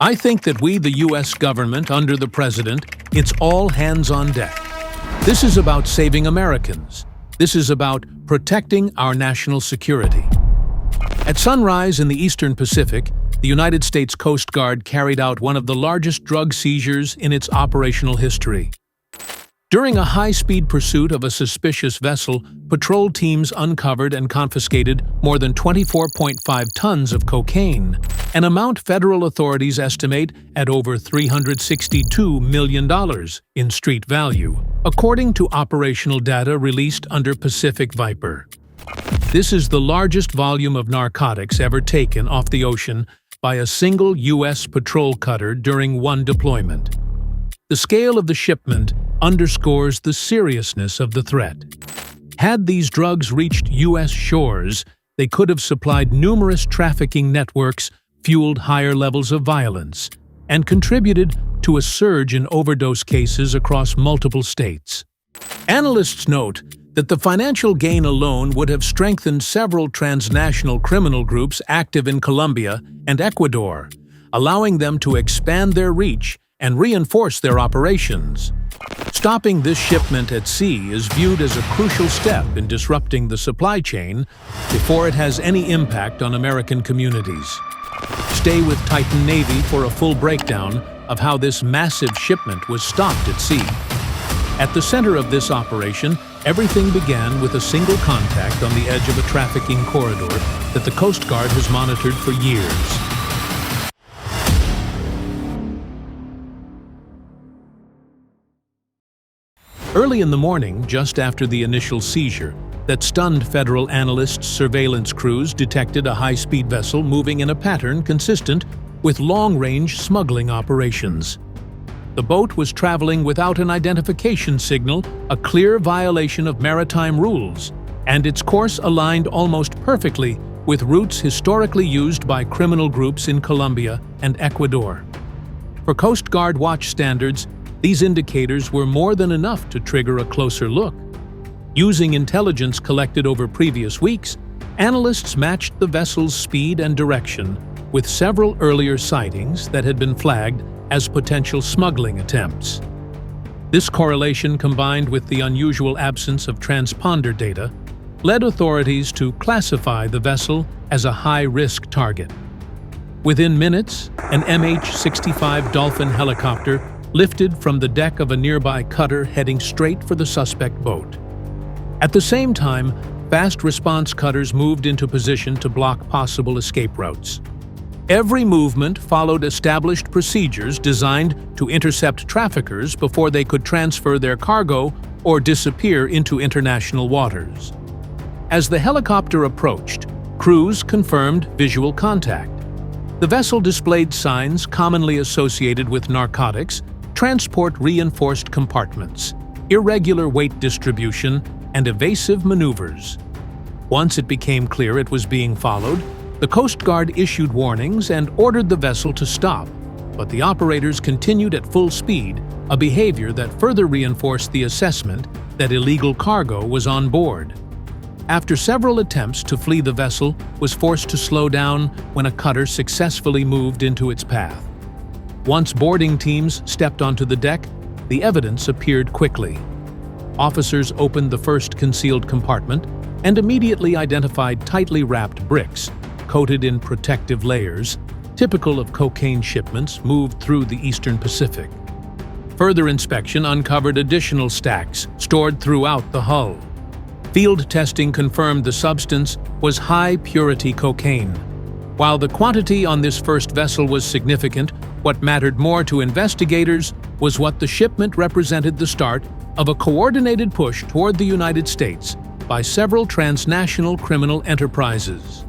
I think that we, the U.S. government, under the President, it's all hands on deck. This is about saving Americans. This is about protecting our national security. At sunrise in the Eastern Pacific, the United States Coast Guard carried out one of the largest drug seizures in its operational history. During a high-speed pursuit of a suspicious vessel, patrol teams uncovered and confiscated more than 24.5 tons of cocaine, an amount federal authorities estimate at over $362 million in street value, according to operational data released under Pacific Viper. This is the largest volume of narcotics ever taken off the ocean by a single U.S. patrol cutter during one deployment. The scale of the shipment underscores the seriousness of the threat. Had these drugs reached U.S. shores, they could have supplied numerous trafficking networks, fueled higher levels of violence, and contributed to a surge in overdose cases across multiple states. Analysts note that the financial gain alone would have strengthened several transnational criminal groups active in Colombia and Ecuador, allowing them to expand their reach and reinforce their operations. Stopping this shipment at sea is viewed as a crucial step in disrupting the supply chain before it has any impact on American communities. Stay with Titan Navy for a full breakdown of how this massive shipment was stopped at sea. At the center of this operation, everything began with a single contact on the edge of a trafficking corridor that the Coast Guard has monitored for years. Early in the morning, just after the initial seizure that stunned federal analysts, surveillance crews detected a high-speed vessel moving in a pattern consistent with long-range smuggling operations. The boat was traveling without an identification signal, a clear violation of maritime rules, and its course aligned almost perfectly with routes historically used by criminal groups in Colombia and Ecuador. For Coast Guard watch standards, these indicators were more than enough to trigger a closer look. Using intelligence collected over previous weeks, analysts matched the vessel's speed and direction with several earlier sightings that had been flagged as potential smuggling attempts. This correlation, combined with the unusual absence of transponder data, led authorities to classify the vessel as a high-risk target. Within minutes, an MH-65 Dolphin helicopter lifted from the deck of a nearby cutter heading straight for the suspect boat. At the same time, fast response cutters moved into position to block possible escape routes. Every movement followed established procedures designed to intercept traffickers before they could transfer their cargo or disappear into international waters. As the helicopter approached, crews confirmed visual contact. The vessel displayed signs commonly associated with narcotics, transport-reinforced compartments, irregular weight distribution, and evasive maneuvers. Once it became clear it was being followed, the Coast Guard issued warnings and ordered the vessel to stop, but the operators continued at full speed, a behavior that further reinforced the assessment that illegal cargo was on board. After several attempts to flee, the vessel was forced to slow down when a cutter successfully moved into its path. Once boarding teams stepped onto the deck, the evidence appeared quickly. Officers opened the first concealed compartment and immediately identified tightly wrapped bricks, coated in protective layers, typical of cocaine shipments moved through the Eastern Pacific. Further inspection uncovered additional stacks stored throughout the hull. Field testing confirmed the substance was high-purity cocaine. While the quantity on this first vessel was significant, what mattered more to investigators was what the shipment represented: the start of a coordinated push toward the United States by several transnational criminal enterprises.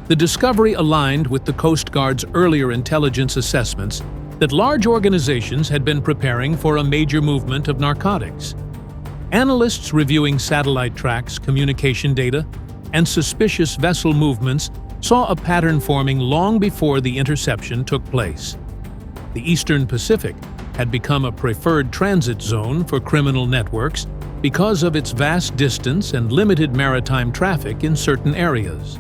The discovery aligned with the Coast Guard's earlier intelligence assessments that large organizations had been preparing for a major movement of narcotics. Analysts reviewing satellite tracks, communication data, and suspicious vessel movements saw a pattern forming long before the interception took place. The Eastern Pacific had become a preferred transit zone for criminal networks because of its vast distance and limited maritime traffic in certain areas.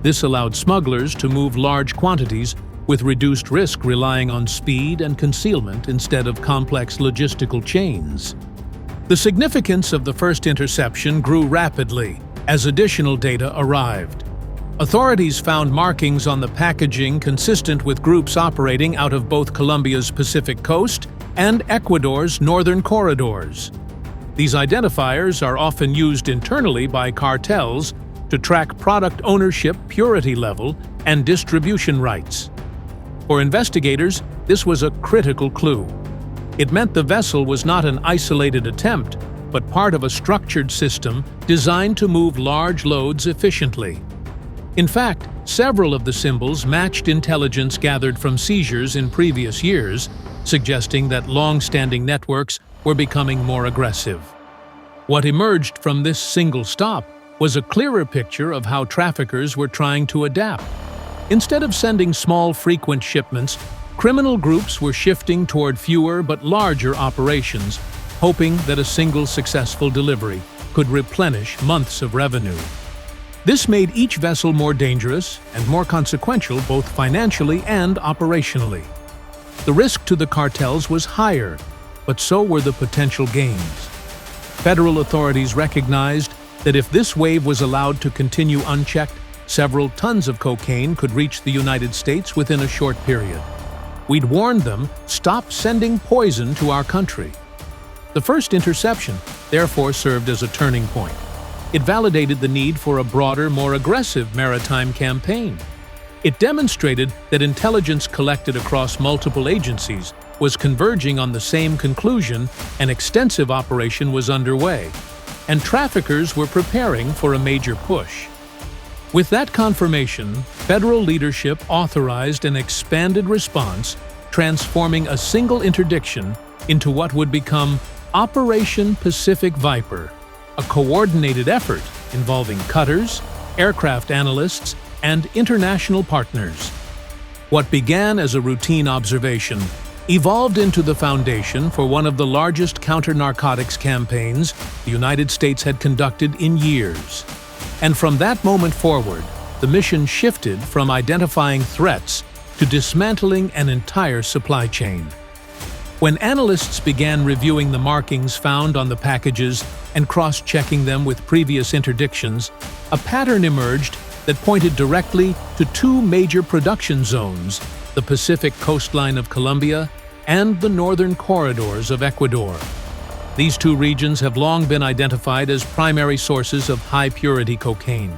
This allowed smugglers to move large quantities with reduced risk relying on speed and concealment instead of complex logistical chains. The significance of the first interception grew rapidly as additional data arrived. Authorities found markings on the packaging consistent with groups operating out of both Colombia's Pacific coast and Ecuador's northern corridors. These identifiers are often used internally by cartels to track product ownership, purity level, and distribution rights. For investigators, this was a critical clue. It meant the vessel was not an isolated attempt, but part of a structured system designed to move large loads efficiently. In fact, several of the symbols matched intelligence gathered from seizures in previous years, suggesting that long-standing networks were becoming more aggressive. What emerged from this single stop was a clearer picture of how traffickers were trying to adapt. Instead of sending small, frequent shipments, criminal groups were shifting toward fewer but larger operations, hoping that a single successful delivery could replenish months of revenue. This made each vessel more dangerous and more consequential both financially and operationally. The risk to the cartels was higher, but so were the potential gains. Federal authorities recognized that if this wave was allowed to continue unchecked, several tons of cocaine could reach the United States within a short period. We'd warned them, stop sending poison to our country. The first interception, therefore, served as a turning point. It validated the need for a broader, more aggressive maritime campaign. It demonstrated that intelligence collected across multiple agencies was converging on the same conclusion. An extensive operation was underway, and traffickers were preparing for a major push. With that confirmation, federal leadership authorized an expanded response, transforming a single interdiction into what would become Operation Pacific Viper, a coordinated effort involving cutters, aircraft analysts, and international partners. What began as a routine observation evolved into the foundation for one of the largest counter-narcotics campaigns the United States had conducted in years. And from that moment forward, the mission shifted from identifying threats to dismantling an entire supply chain. When analysts began reviewing the markings found on the packages and cross-checking them with previous interdictions, a pattern emerged that pointed directly to two major production zones: the Pacific coastline of Colombia and the northern corridors of Ecuador. These two regions have long been identified as primary sources of high-purity cocaine.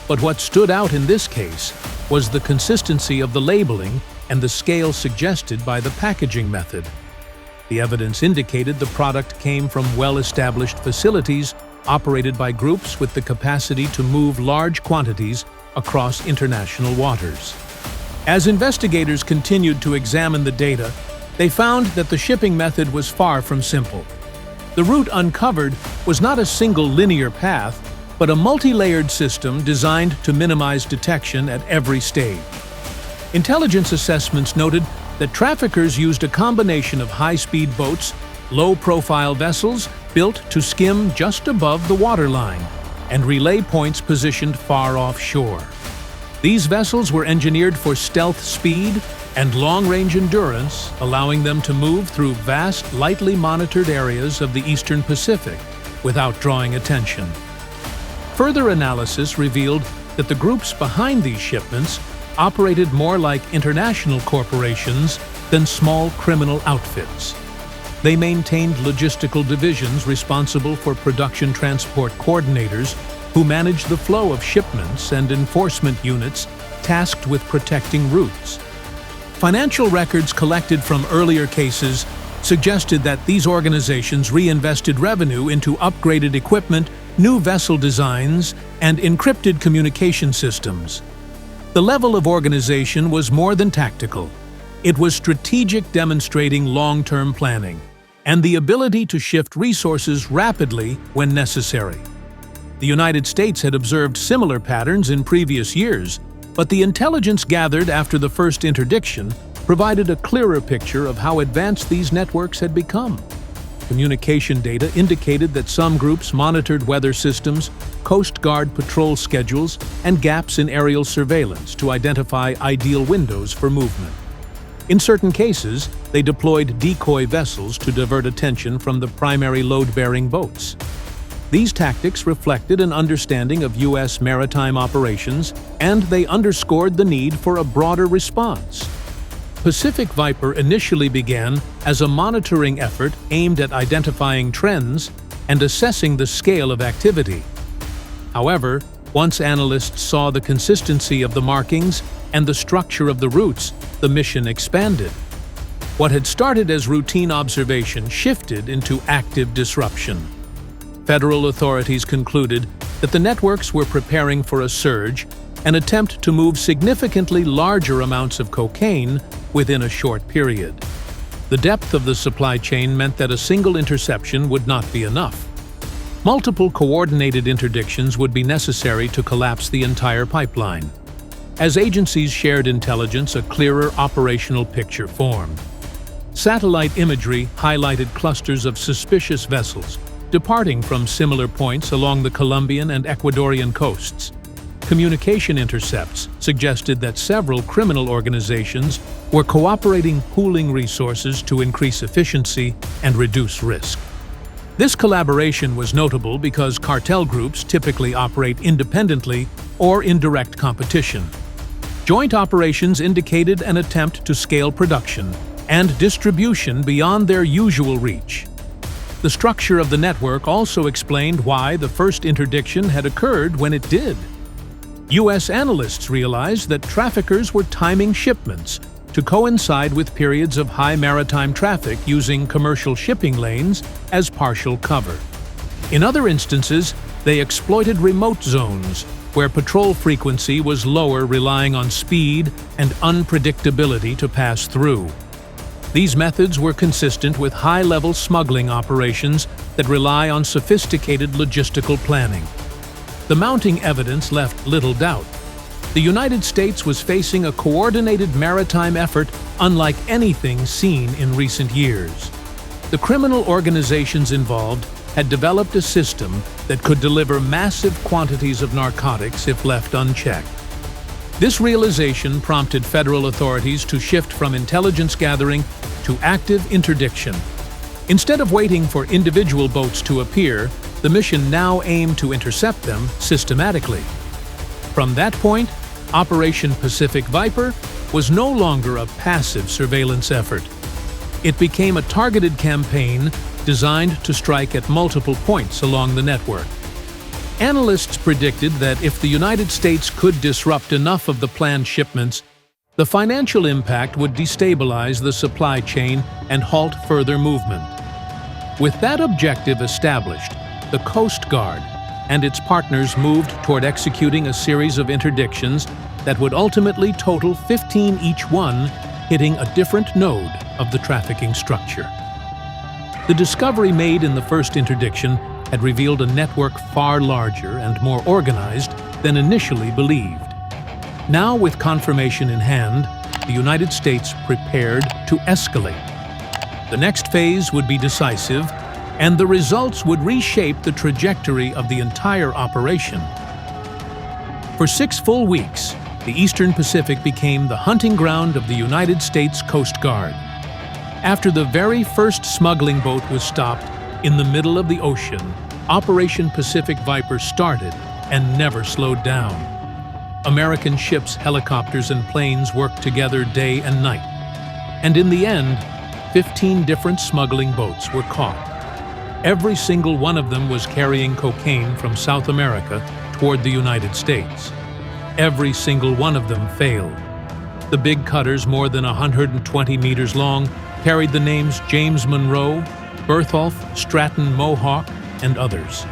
But what stood out in this case was the consistency of the labeling and the scale suggested by the packaging method. The evidence indicated the product came from well-established facilities operated by groups with the capacity to move large quantities across international waters. As investigators continued to examine the data, they found that the shipping method was far from simple. The route uncovered was not a single linear path, but a multi-layered system designed to minimize detection at every stage. Intelligence assessments noted that traffickers used a combination of high-speed boats, low-profile vessels built to skim just above the waterline, and relay points positioned far offshore. These vessels were engineered for stealth speed and long-range endurance, allowing them to move through vast, lightly monitored areas of the eastern Pacific without drawing attention. Further analysis revealed that the groups behind these shipments operated more like international corporations than small criminal outfits. They maintained logistical divisions responsible for production transport coordinators who managed the flow of shipments and enforcement units tasked with protecting routes. Financial records collected from earlier cases suggested that these organizations reinvested revenue into upgraded equipment, new vessel designs, and encrypted communication systems. The level of organization was more than tactical. It was strategic, demonstrating long-term planning and the ability to shift resources rapidly when necessary. The United States had observed similar patterns in previous years, but the intelligence gathered after the first interdiction provided a clearer picture of how advanced these networks had become. Communication data indicated that some groups monitored weather systems, Coast Guard patrol schedules, and gaps in aerial surveillance to identify ideal windows for movement. In certain cases, they deployed decoy vessels to divert attention from the primary load-bearing boats. These tactics reflected an understanding of U.S. maritime operations, and they underscored the need for a broader response. Pacific Viper initially began as a monitoring effort aimed at identifying trends and assessing the scale of activity. However, once analysts saw the consistency of the markings and the structure of the routes, the mission expanded. What had started as routine observation shifted into active disruption. Federal authorities concluded that the networks were preparing for a surge, an attempt to move significantly larger amounts of cocaine within a short period. The depth of the supply chain meant that a single interception would not be enough. Multiple coordinated interdictions would be necessary to collapse the entire pipeline. As agencies shared intelligence, a clearer operational picture formed. Satellite imagery highlighted clusters of suspicious vessels, departing from similar points along the Colombian and Ecuadorian coasts. Communication intercepts suggested that several criminal organizations were cooperating, pooling resources to increase efficiency and reduce risk. This collaboration was notable because cartel groups typically operate independently or in direct competition. Joint operations indicated an attempt to scale production and distribution beyond their usual reach. The structure of the network also explained why the first interdiction had occurred when it did. U.S. analysts realized that traffickers were timing shipments to coincide with periods of high maritime traffic using commercial shipping lanes as partial cover. In other instances, they exploited remote zones where patrol frequency was lower, relying on speed and unpredictability to pass through. These methods were consistent with high-level smuggling operations that rely on sophisticated logistical planning. The mounting evidence left little doubt. The United States was facing a coordinated maritime effort unlike anything seen in recent years. The criminal organizations involved had developed a system that could deliver massive quantities of narcotics if left unchecked. This realization prompted federal authorities to shift from intelligence gathering to active interdiction. Instead of waiting for individual boats to appear, the mission now aimed to intercept them systematically. From that point, Operation Pacific Viper was no longer a passive surveillance effort. It became a targeted campaign designed to strike at multiple points along the network. Analysts predicted that if the United States could disrupt enough of the planned shipments, the financial impact would destabilize the supply chain and halt further movement. With that objective established, the Coast Guard and its partners moved toward executing a series of interdictions that would ultimately total 15 each one, hitting a different node of the trafficking structure. The discovery made in the first interdiction had revealed a network far larger and more organized than initially believed. Now, with confirmation in hand, the United States prepared to escalate. The next phase would be decisive, and the results would reshape the trajectory of the entire operation. For 6 full weeks, the Eastern Pacific became the hunting ground of the United States Coast Guard. After the very first smuggling boat was stopped in the middle of the ocean, Operation Pacific Viper started and never slowed down. American ships, helicopters, and planes worked together day and night. And in the end, 15 different smuggling boats were caught. Every single one of them was carrying cocaine from South America toward the United States. Every single one of them failed. The big cutters, more than 120 meters long, carried the names James Monroe, Bertholf, Stratton Mohawk, and others.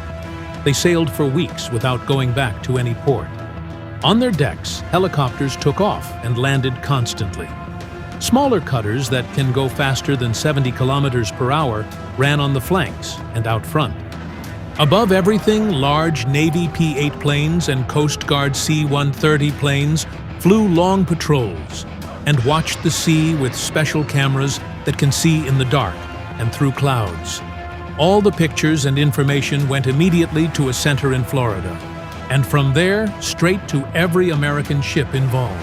They sailed for weeks without going back to any port. On their decks, helicopters took off and landed constantly. Smaller cutters that can go faster than 70 kilometers per hour ran on the flanks and out front. Above everything, large Navy P-8 planes and Coast Guard C-130 planes flew long patrols and watched the sea with special cameras that can see in the dark and through clouds. All the pictures and information went immediately to a center in Florida, and from there, straight to every American ship involved.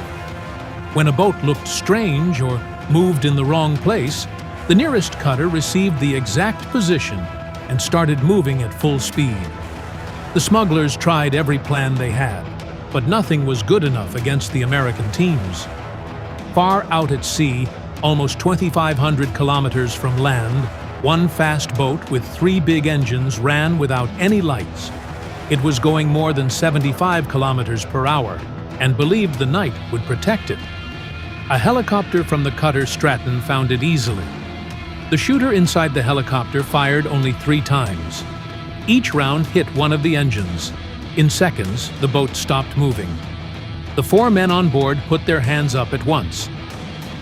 When a boat looked strange or moved in the wrong place, the nearest cutter received the exact position and started moving at full speed. The smugglers tried every plan they had, but nothing was good enough against the American teams. Far out at sea, almost 2,500 kilometers from land, one fast boat with 3 big engines ran without any lights. It was going more than 75 kilometers per hour and believed the night would protect it. A helicopter from the cutter Stratton found it easily. The shooter inside the helicopter fired only 3 times. Each round hit one of the engines. In seconds, the boat stopped moving. The 4 men on board put their hands up at once.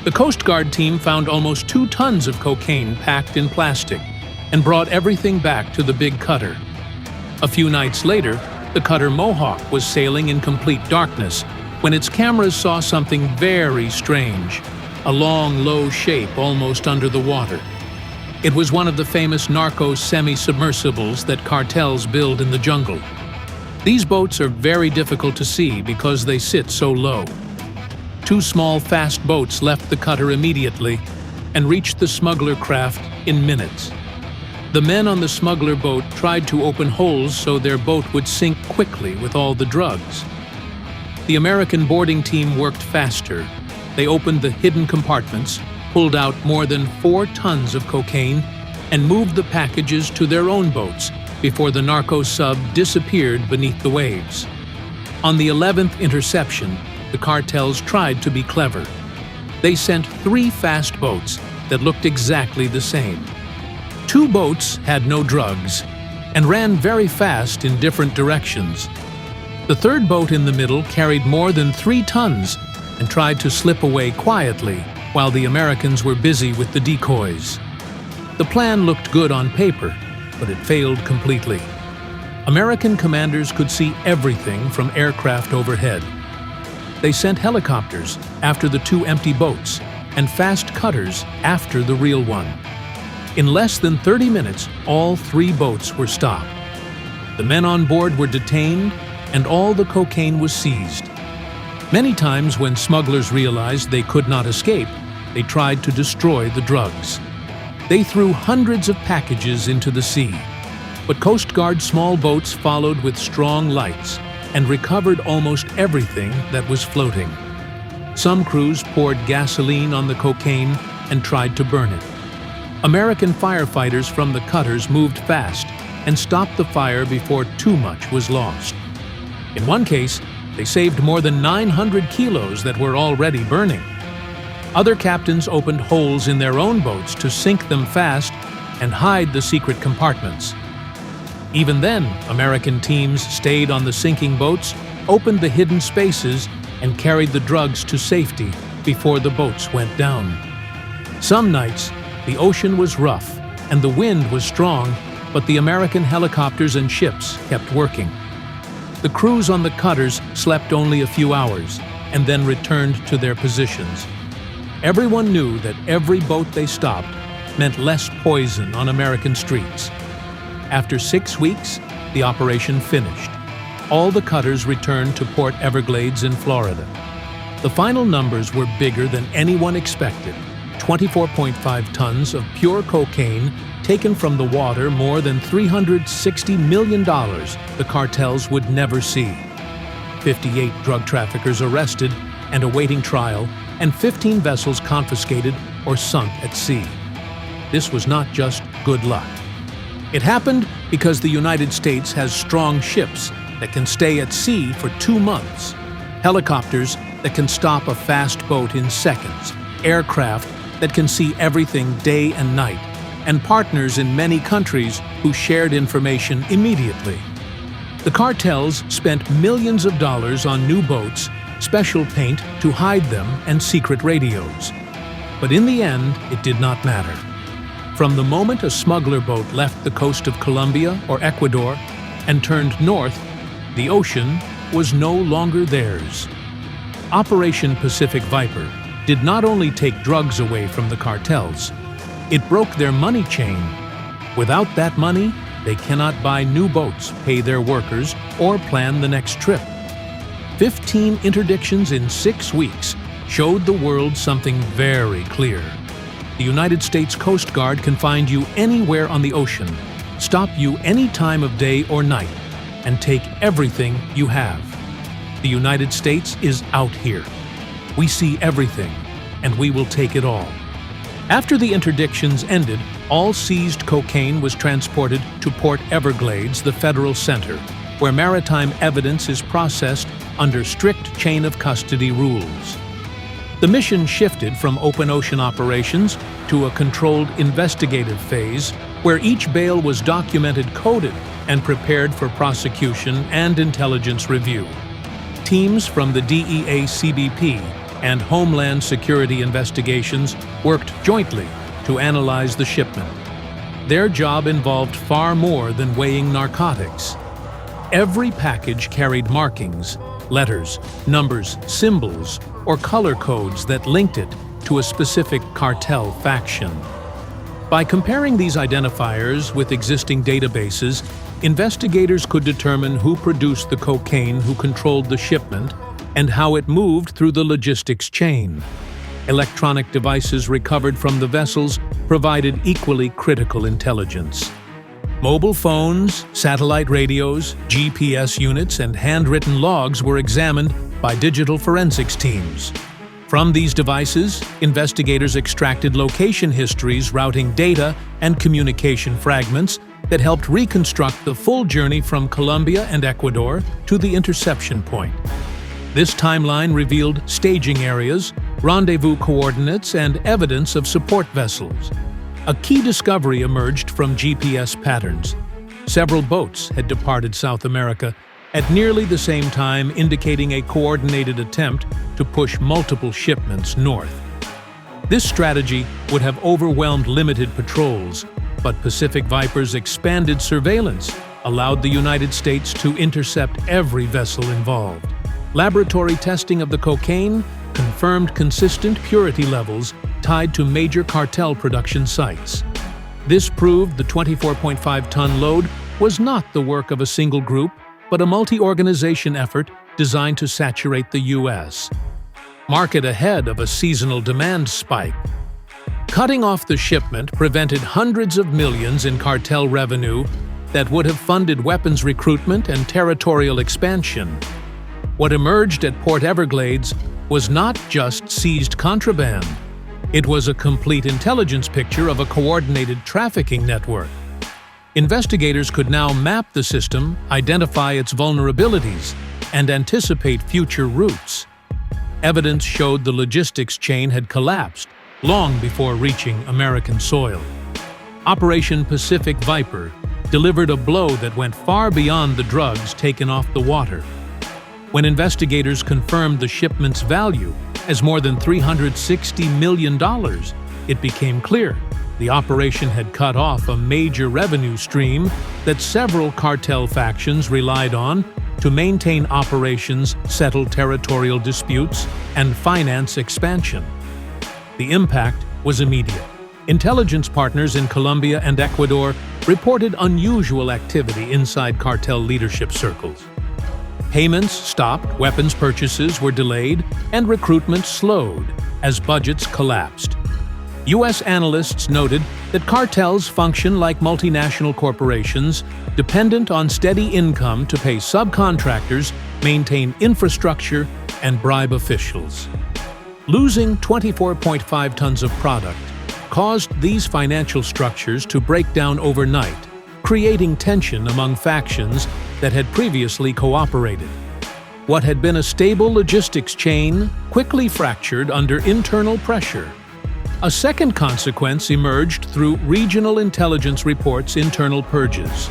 The Coast Guard team found almost 2 tons of cocaine packed in plastic and brought everything back to the big cutter. A few nights later, the cutter Mohawk was sailing in complete darkness when its cameras saw something very strange, a long, low shape almost under the water. It was one of the famous narco semi-submersibles that cartels build in the jungle. These boats are very difficult to see because they sit so low. 2 small, fast boats left the cutter immediately and reached the smuggler craft in minutes. The men on the smuggler boat tried to open holes so their boat would sink quickly with all the drugs. The American boarding team worked faster. They opened the hidden compartments, pulled out more than 4 tons of cocaine, and moved the packages to their own boats before the narco sub disappeared beneath the waves. On the 11th interception, the cartels tried to be clever. They sent 3 fast boats that looked exactly the same. 2 boats had no drugs and ran very fast in different directions. The 3rd boat in the middle carried more than 3 tons and tried to slip away quietly while the Americans were busy with the decoys. The plan looked good on paper, but it failed completely. American commanders could see everything from aircraft overhead. They sent helicopters after the 2 empty boats and fast cutters after the real one. In less than 30 minutes, all 3 boats were stopped. The men on board were detained and all the cocaine was seized. Many times when smugglers realized they could not escape, they tried to destroy the drugs. They threw hundreds of packages into the sea, but Coast Guard small boats followed with strong lights and recovered almost everything that was floating. Some crews poured gasoline on the cocaine and tried to burn it. American firefighters from the cutters moved fast and stopped the fire before too much was lost. In one case, they saved more than 900 kilos that were already burning. Other captains opened holes in their own boats to sink them fast and hide the secret compartments. Even then, American teams stayed on the sinking boats, opened the hidden spaces, and carried the drugs to safety before the boats went down. Some nights, the ocean was rough and the wind was strong, but the American helicopters and ships kept working. The crews on the cutters slept only a few hours and then returned to their positions. Everyone knew that every boat they stopped meant less poison on American streets. After 6 weeks, the operation finished. All the cutters returned to Port Everglades in Florida. The final numbers were bigger than anyone expected. 24.5 tons of pure cocaine taken from the water, more than $360 million the cartels would never see. 58 drug traffickers arrested and awaiting trial, and 15 vessels confiscated or sunk at sea. This was not just good luck. It happened because the United States has strong ships that can stay at sea for 2 months, helicopters that can stop a fast boat in seconds, aircraft that can see everything day and night, and partners in many countries who shared information immediately. The cartels spent millions of dollars on new boats, special paint to hide them, and secret radios. But in the end, it did not matter. From the moment a smuggler boat left the coast of Colombia or Ecuador and turned north, the ocean was no longer theirs. Operation Pacific Viper did not only take drugs away from the cartels, it broke their money chain. Without that money, they cannot buy new boats, pay their workers, or plan the next trip. 15 interdictions in 6 weeks showed the world something very clear. The United States Coast Guard can find you anywhere on the ocean, stop you any time of day or night, and take everything you have. The United States is out here. We see everything, and we will take it all. After the interdictions ended, all seized cocaine was transported to Port Everglades, the federal center, where maritime evidence is processed under strict chain of custody rules. The mission shifted from open ocean operations to a controlled investigative phase, where each bale was documented, coded, and prepared for prosecution and intelligence review. Teams from the DEA CBP and Homeland Security Investigations worked jointly to analyze the shipment. Their job involved far more than weighing narcotics. Every package carried markings, letters, numbers, symbols, or color codes that linked it to a specific cartel faction. By comparing these identifiers with existing databases, investigators could determine who produced the cocaine, who controlled the shipment, and how it moved through the logistics chain. Electronic devices recovered from the vessels provided equally critical intelligence. Mobile phones, satellite radios, GPS units, and handwritten logs were examined by digital forensics teams. From these devices, investigators extracted location histories, routing data, and communication fragments that helped reconstruct the full journey from Colombia and Ecuador to the interception point. This timeline revealed staging areas, rendezvous coordinates, and evidence of support vessels. A key discovery emerged from GPS patterns. Several boats had departed South America at nearly the same time, indicating a coordinated attempt to push multiple shipments north. This strategy would have overwhelmed limited patrols, but Pacific Viper's expanded surveillance allowed the United States to intercept every vessel involved. Laboratory testing of the cocaine confirmed consistent purity levels tied to major cartel production sites. This proved the 24.5-ton load was not the work of a single group, but a multi-organization effort designed to saturate the U.S. market ahead of a seasonal demand spike. Cutting off the shipment prevented hundreds of millions in cartel revenue that would have funded weapons recruitment and territorial expansion. What emerged at Port Everglades was not just seized contraband. It was a complete intelligence picture of a coordinated trafficking network. Investigators could now map the system, identify its vulnerabilities, and anticipate future routes. Evidence showed the logistics chain had collapsed long before reaching American soil. Operation Pacific Viper delivered a blow that went far beyond the drugs taken off the water. When investigators confirmed the shipment's value as more than $360 million, it became clear the operation had cut off a major revenue stream that several cartel factions relied on to maintain operations, settle territorial disputes, and finance expansion. The impact was immediate. Intelligence partners in Colombia and Ecuador reported unusual activity inside cartel leadership circles. Payments stopped, weapons purchases were delayed, and recruitment slowed as budgets collapsed. U.S. analysts noted that cartels function like multinational corporations, dependent on steady income to pay subcontractors, maintain infrastructure, and bribe officials. Losing 24.5 tons of product caused these financial structures to break down overnight, creating tension among factions that had previously cooperated. What had been a stable logistics chain quickly fractured under internal pressure. A second consequence emerged through regional intelligence reports' internal purges.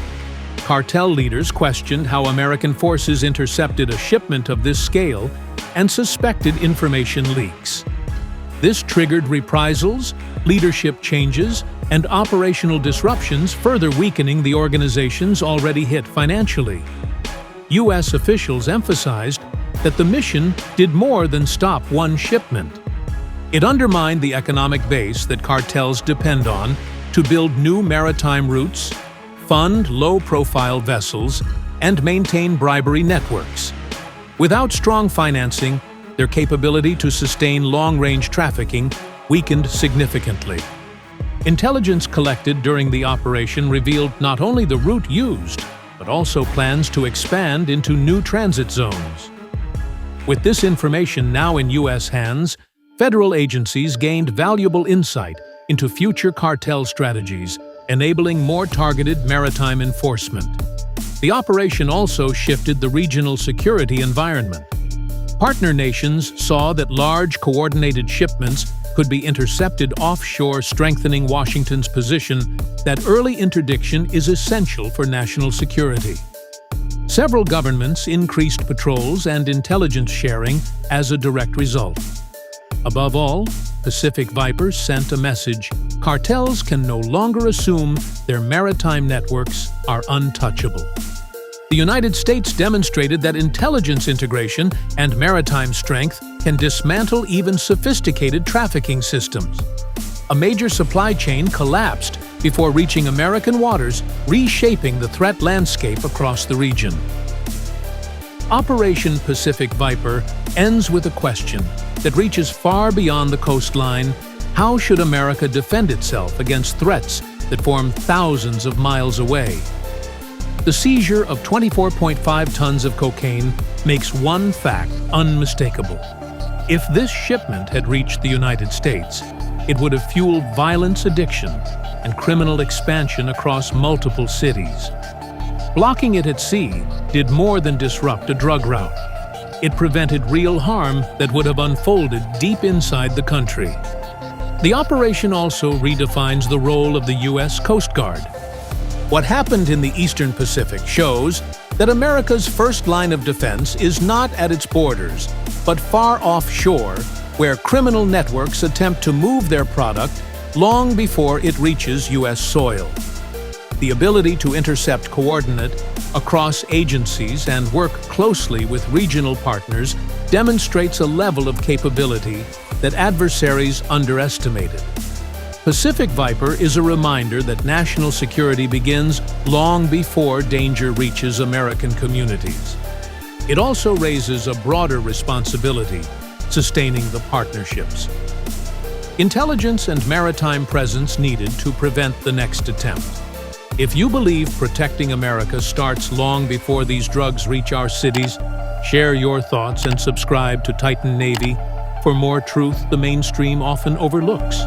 Cartel leaders questioned how American forces intercepted a shipment of this scale and suspected information leaks. This triggered reprisals, leadership changes, and operational disruptions, further weakening the organizations already hit financially. U.S. officials emphasized that the mission did more than stop one shipment. It undermined the economic base that cartels depend on to build new maritime routes, fund low-profile vessels, and maintain bribery networks. Without strong financing, their capability to sustain long-range trafficking weakened significantly. Intelligence collected during the operation revealed not only the route used, but also plans to expand into new transit zones. With this information now in U.S. hands, federal agencies gained valuable insight into future cartel strategies, enabling more targeted maritime enforcement. The operation also shifted the regional security environment. Partner nations saw that large, coordinated shipments could be intercepted offshore, strengthening Washington's position that early interdiction is essential for national security. Several governments increased patrols and intelligence sharing as a direct result. Above all, Pacific Viper sent a message: cartels can no longer assume their maritime networks are untouchable. The United States demonstrated that intelligence integration and maritime strength can dismantle even sophisticated trafficking systems. A major supply chain collapsed before reaching American waters, reshaping the threat landscape across the region. Operation Pacific Viper ends with a question that reaches far beyond the coastline: how should America defend itself against threats that form thousands of miles away? The seizure of 24.5 tons of cocaine makes one fact unmistakable. If this shipment had reached the United States, it would have fueled violence addiction and criminal expansion across multiple cities. Blocking it at sea did more than disrupt a drug route. It prevented real harm that would have unfolded deep inside the country. The operation also redefines the role of the U.S. Coast Guard. What happened in the Eastern Pacific shows that America's first line of defense is not at its borders, but far offshore, where criminal networks attempt to move their product long before it reaches U.S. soil. The ability to intercept coordinate across agencies and work closely with regional partners demonstrates a level of capability that adversaries underestimated. Pacific Viper is a reminder that national security begins long before danger reaches American communities. It also raises a broader responsibility: sustaining the partnerships, intelligence and maritime presence needed to prevent the next attempt. If you believe protecting America starts long before these drugs reach our cities, share your thoughts and subscribe to Titan Navy for more truth the mainstream often overlooks.